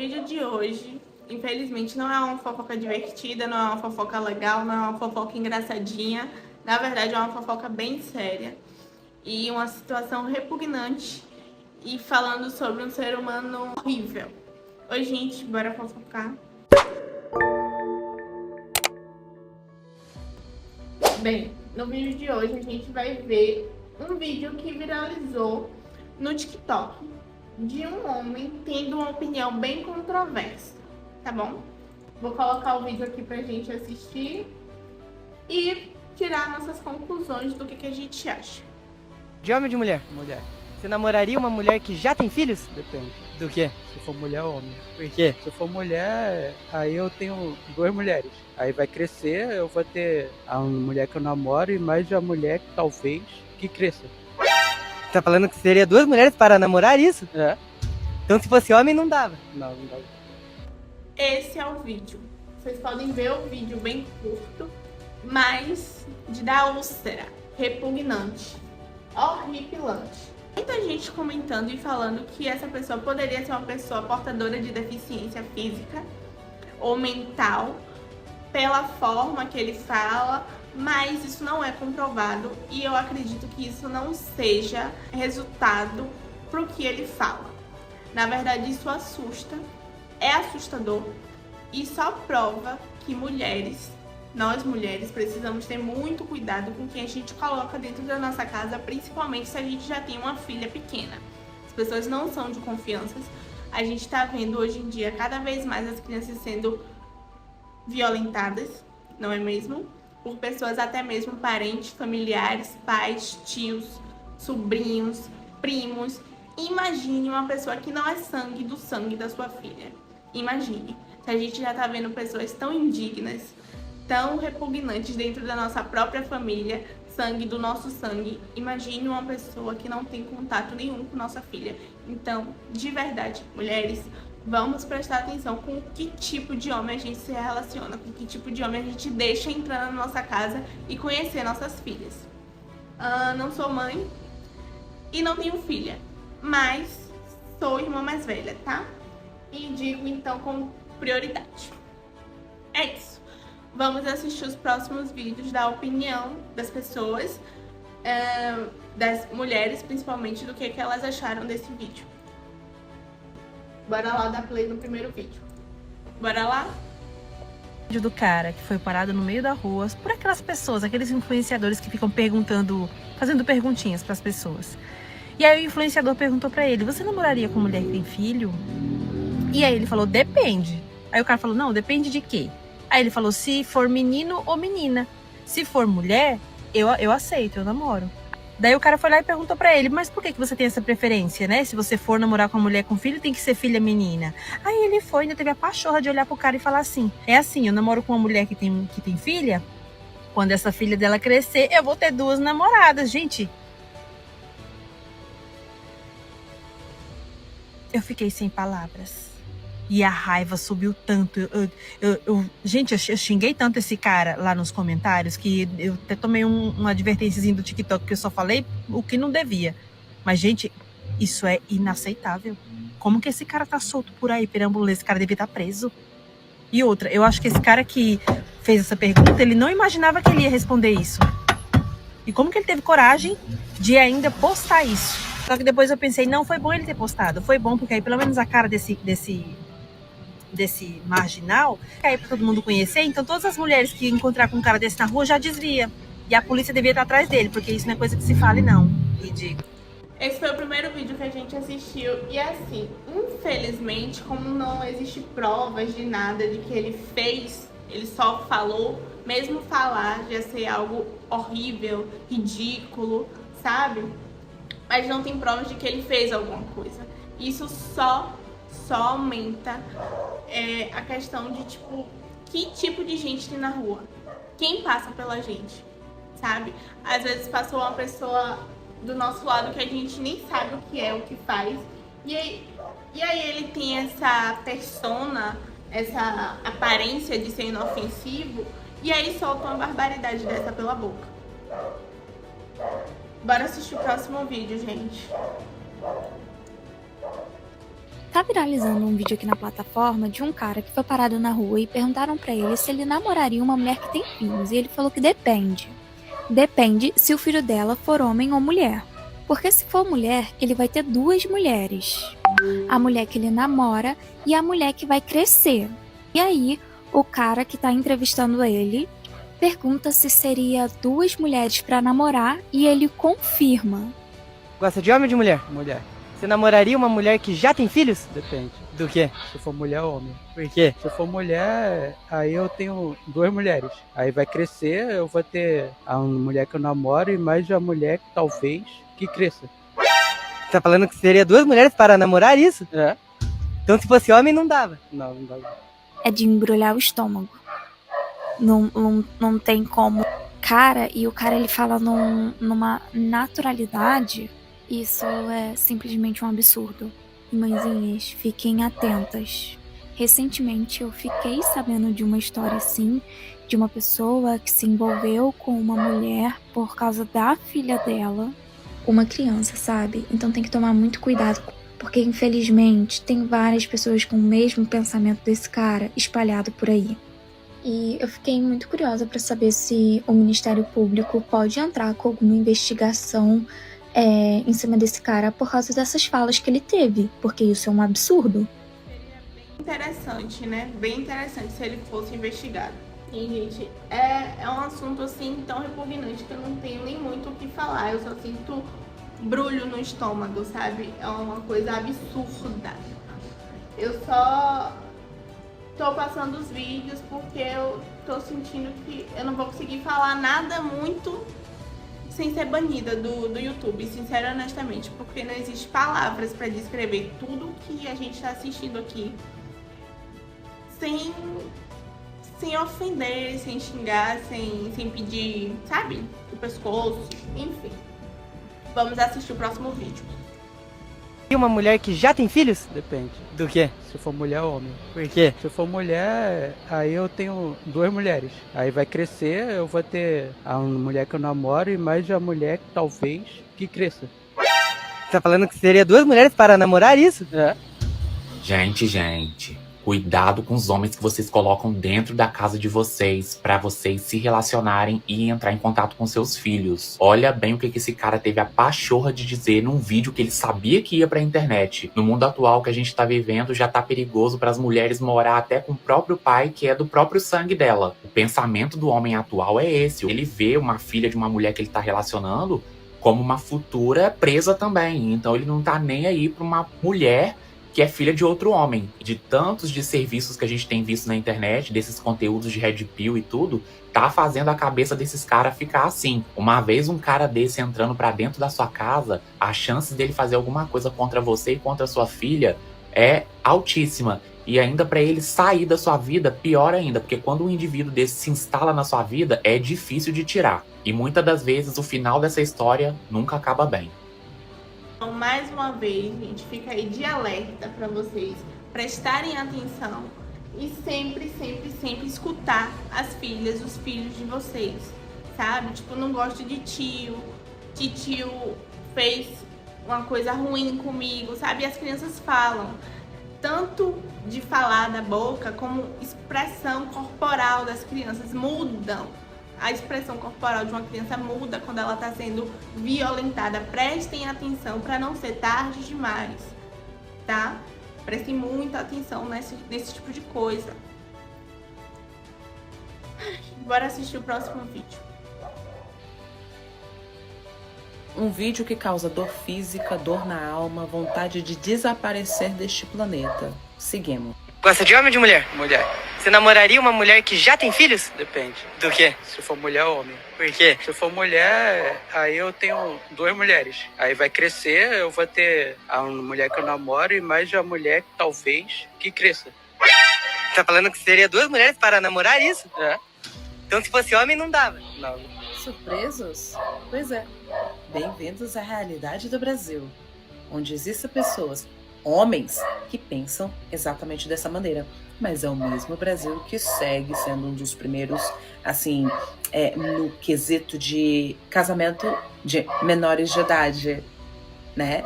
vídeo de hoje, infelizmente, não é uma fofoca divertida, não é uma fofoca legal, não é uma fofoca engraçadinha. Na verdade, é uma fofoca bem séria e uma situação repugnante e falando sobre um ser humano horrível. Oi, gente, bora fofocar? Bem, no vídeo de hoje a gente vai ver um vídeo que viralizou no TikTok de um homem tendo uma opinião bem controversa, tá bom? Vou colocar o vídeo aqui pra gente assistir e tirar nossas conclusões do que a gente acha. De homem ou de mulher? Mulher. Você namoraria uma mulher que já tem filhos? Depende. Do quê? Se for mulher ou homem. Por quê? Se for mulher, aí eu tenho 2 mulheres. Aí vai crescer, eu vou ter a mulher que eu namoro e mais a mulher que talvez que cresça. Você tá falando que seria 2 mulheres para namorar isso? É? Então se fosse homem não dava. Não dá. Esse é o vídeo. Vocês podem ver o vídeo bem curto, mas de dar úlcera, repugnante, horripilante. Muita gente comentando e falando que essa pessoa poderia ser uma pessoa portadora de deficiência física ou mental pela forma que ele fala, mas isso não é comprovado e eu acredito que isso não seja resultado pro que ele fala. Na verdade, isso assusta, é assustador e só prova que nós mulheres, precisamos ter muito cuidado com quem a gente coloca dentro da nossa casa, principalmente se a gente já tem uma filha pequena. As pessoas não são de confiança. A gente tá vendo hoje em dia cada vez mais as crianças sendo violentadas, não é mesmo? Por pessoas até mesmo parentes, familiares, pais, tios, sobrinhos, primos. Imagine uma pessoa que não é sangue do sangue da sua filha. Imagine. Se a gente já tá vendo pessoas tão indignas, tão repugnantes dentro da nossa própria família, sangue do nosso sangue, imagine uma pessoa que não tem contato nenhum com nossa filha. Então, de verdade, mulheres, vamos prestar atenção com que tipo de homem a gente se relaciona, com que tipo de homem a gente deixa entrar na nossa casa e conhecer nossas filhas. Não sou mãe e não tenho filha, mas sou irmã mais velha, tá? E digo então com prioridade. É isso. Vamos assistir os próximos vídeos da opinião das pessoas, das mulheres principalmente, do que elas acharam desse vídeo. Bora lá dar play no primeiro vídeo. Bora lá? Vídeo do cara que foi parado no meio da rua por aquelas pessoas, aqueles influenciadores que ficam perguntando, fazendo perguntinhas para as pessoas. E aí o influenciador perguntou pra ele: você namoraria com mulher que tem filho? E aí ele falou: depende. Aí o cara falou: não, depende de quê? Aí ele falou: se for menino ou menina. Se for mulher, eu aceito, eu namoro. Daí o cara foi lá e perguntou pra ele: mas por que você tem essa preferência, né? Se você for namorar com uma mulher com filho, tem que ser filha menina. Aí ele foi, ainda teve a pachorra de olhar pro cara e falar assim: é assim, eu namoro com uma mulher que tem filha, quando essa filha dela crescer, eu vou ter 2 namoradas. Gente, eu fiquei sem palavras. E a raiva subiu tanto. Gente, eu xinguei tanto esse cara lá nos comentários que eu até tomei uma advertênciazinha do TikTok, que eu só falei o que não devia. Mas, gente, isso é inaceitável. Como que esse cara tá solto por aí, perambulando? Esse cara devia estar preso. E outra, eu acho que esse cara que fez essa pergunta, ele não imaginava que ele ia responder isso. E como que ele teve coragem de ainda postar isso? Só que depois eu pensei: não, foi bom ele ter postado. Foi bom, porque aí pelo menos a cara desse marginal aí pra todo mundo conhecer. Então todas as mulheres que encontrar com um cara desse na rua já desvia. E a polícia devia estar atrás dele, porque isso não é coisa que se fale, não. Ridículo. Esse foi o primeiro vídeo que a gente assistiu e assim, infelizmente, como não existe provas de nada de que ele fez, ele só falou, mesmo falar já ser algo horrível, ridículo, sabe? Mas não tem provas de que ele fez alguma coisa. Isso só aumenta a questão de, tipo, que tipo de gente tem na rua? Quem passa pela gente, sabe? Às vezes passou uma pessoa do nosso lado que a gente nem sabe o que é, o que faz. E aí ele tem essa persona, essa aparência de ser inofensivo, e aí solta uma barbaridade dessa pela boca. Bora assistir o próximo vídeo, gente. Tá viralizando um vídeo aqui na plataforma de um cara que foi parado na rua e perguntaram pra ele se ele namoraria uma mulher que tem filhos. E ele falou que depende. Depende se o filho dela for homem ou mulher. Porque se for mulher, ele vai ter 2 mulheres. A mulher que ele namora e a mulher que vai crescer. E aí, o cara que tá entrevistando ele pergunta se seria 2 mulheres pra namorar e ele confirma. Gosta de homem ou de mulher? Mulher. Você namoraria uma mulher que já tem filhos? Depende. Do quê? Se for mulher ou homem. Por quê? Se for mulher, aí eu tenho 2 mulheres. Aí vai crescer, eu vou ter a mulher que eu namoro e mais a mulher que talvez que cresça. Você tá falando que seria 2 mulheres para namorar isso? É? Então se fosse homem não dava. Não dá. É de embrulhar o estômago. Não tem como. Cara, e o cara ele fala numa naturalidade. Isso é simplesmente um absurdo. E mãezinhas, fiquem atentas. Recentemente eu fiquei sabendo de uma história assim, de uma pessoa que se envolveu com uma mulher por causa da filha dela. Uma criança, sabe? Então tem que tomar muito cuidado, porque infelizmente tem várias pessoas com o mesmo pensamento desse cara espalhado por aí. E eu fiquei muito curiosa para saber se o Ministério Público pode entrar com alguma investigação em cima desse cara por causa dessas falas que ele teve, porque isso é um absurdo. Seria bem interessante, né? Bem interessante se ele fosse investigado. E, gente, é um assunto assim tão repugnante que eu não tenho nem muito o que falar. Eu só sinto brulho no estômago, sabe? É uma coisa absurda. Eu só tô passando os vídeos porque eu tô sentindo que eu não vou conseguir falar nada muito sem ser banida do YouTube, sincero e honestamente, porque não existe palavras pra descrever tudo que a gente tá assistindo aqui sem ofender, sem xingar, sem pedir, sabe, o pescoço, enfim. Vamos assistir o próximo vídeo. E uma mulher que já tem filhos? Depende. Do quê? Se for mulher ou homem. Por quê? Se for mulher, aí eu tenho 2 mulheres. Aí vai crescer, eu vou ter a mulher que eu namoro e mais a mulher que talvez que cresça. Você tá falando que seria 2 mulheres para namorar isso? É? Gente, cuidado com os homens que vocês colocam dentro da casa de vocês pra vocês se relacionarem e entrar em contato com seus filhos. Olha bem o que esse cara teve a pachorra de dizer num vídeo que ele sabia que ia pra internet. No mundo atual que a gente tá vivendo, já tá perigoso pras mulheres morar até com o próprio pai, que é do próprio sangue dela. O pensamento do homem atual é esse. Ele vê uma filha de uma mulher que ele tá relacionando como uma futura presa também. Então ele não tá nem aí pra uma mulher que é filha de outro homem. De tantos de serviços que a gente tem visto na internet, desses conteúdos de Red Pill e tudo, tá fazendo a cabeça desses caras ficar assim. Uma vez um cara desse entrando pra dentro da sua casa, a chance dele fazer alguma coisa contra você e contra sua filha é altíssima. E ainda pra ele sair da sua vida, pior ainda, porque quando um indivíduo desse se instala na sua vida, é difícil de tirar. E muitas das vezes o final dessa história nunca acaba bem. Então, mais uma vez, gente, fica aí de alerta para vocês prestarem atenção e sempre escutar as filhas, os filhos de vocês, sabe? Tipo, não gosto de tio fez uma coisa ruim comigo, sabe? E as crianças falam, tanto de falar da boca como expressão corporal das crianças mudam. A expressão corporal de uma criança muda quando ela está sendo violentada. Prestem atenção para não ser tarde demais, tá? Prestem muita atenção nesse tipo de coisa. Bora assistir o próximo vídeo. Um vídeo que causa dor física, dor na alma, vontade de desaparecer deste planeta. Seguimos. Gosta de homem ou de mulher? Mulher. Você namoraria uma mulher que já tem filhos? Depende. Do quê? Se for mulher ou homem. Por quê? Se for mulher, aí eu tenho 2 mulheres. Aí vai crescer, eu vou ter a mulher que eu namoro e mais a mulher que talvez que cresça. Você tá falando que seria 2 mulheres para namorar isso? É? Então se fosse homem não dava. Não. Surpresos? Pois é. Bem-vindos à realidade do Brasil, onde existem pessoas, homens, que pensam exatamente dessa maneira. Mas é o mesmo Brasil que segue sendo um dos primeiros, assim, no quesito de casamento de menores de idade, né?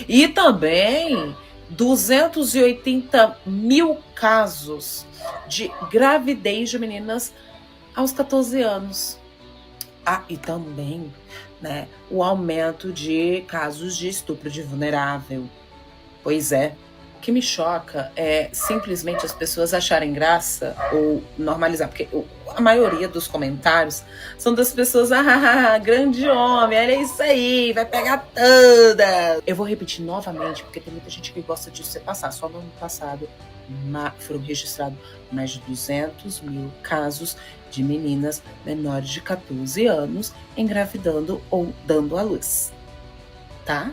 E também 280 mil casos de gravidez de meninas aos 14 anos. Ah, e também, né, o aumento de casos de estupro de vulnerável. Pois é. O que me choca é simplesmente as pessoas acharem graça ou normalizar, porque a maioria dos comentários são das pessoas, grande homem, olha isso aí, vai pegar toda. Eu vou repetir novamente, porque tem muita gente que gosta disso ser passar. Só no ano passado foram registrados mais de 200 mil casos de meninas menores de 14 anos engravidando ou dando à luz. Tá?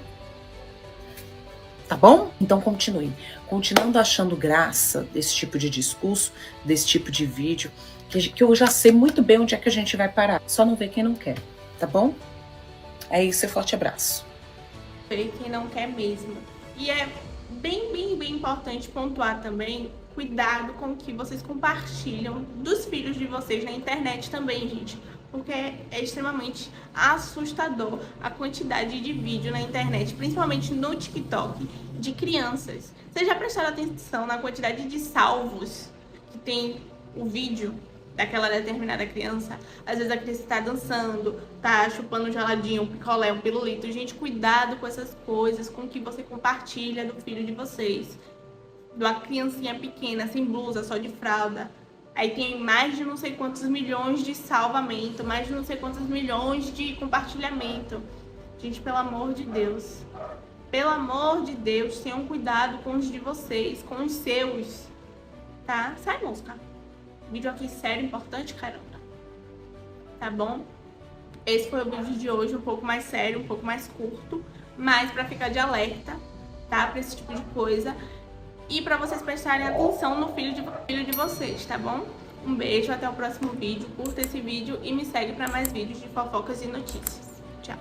Tá bom? Então continue. Continuando achando graça desse tipo de discurso, desse tipo de vídeo, que eu já sei muito bem onde é que a gente vai parar. Só não vê quem não quer, tá bom? É isso, forte abraço. Ver quem não quer mesmo. E é bem importante pontuar também, cuidado com o que vocês compartilham dos filhos de vocês na internet também, gente. Porque é extremamente assustador a quantidade de vídeo na internet, principalmente no TikTok, de crianças. Vocês já prestaram atenção na quantidade de salvos que tem o vídeo daquela determinada criança? Às vezes a criança tá dançando, tá chupando um geladinho, um picolé, um pirulito. Gente, cuidado com essas coisas, com o que você compartilha do filho de vocês. De uma criancinha pequena, sem blusa, só de fralda. Aí tem mais de não sei quantos milhões de salvamento, mais de não sei quantos milhões de compartilhamento. Gente, pelo amor de Deus. Pelo amor de Deus, tenham cuidado com os de vocês, com os seus. Tá? Sai, mosca. Vídeo aqui sério, importante, caramba. Tá bom? Esse foi o vídeo de hoje, um pouco mais sério, um pouco mais curto. Mas pra ficar de alerta, tá? Pra esse tipo de coisa. E para vocês prestarem atenção no filho de vocês, tá bom? Um beijo, até o próximo vídeo. Curta esse vídeo e me segue para mais vídeos de fofocas e notícias. Tchau!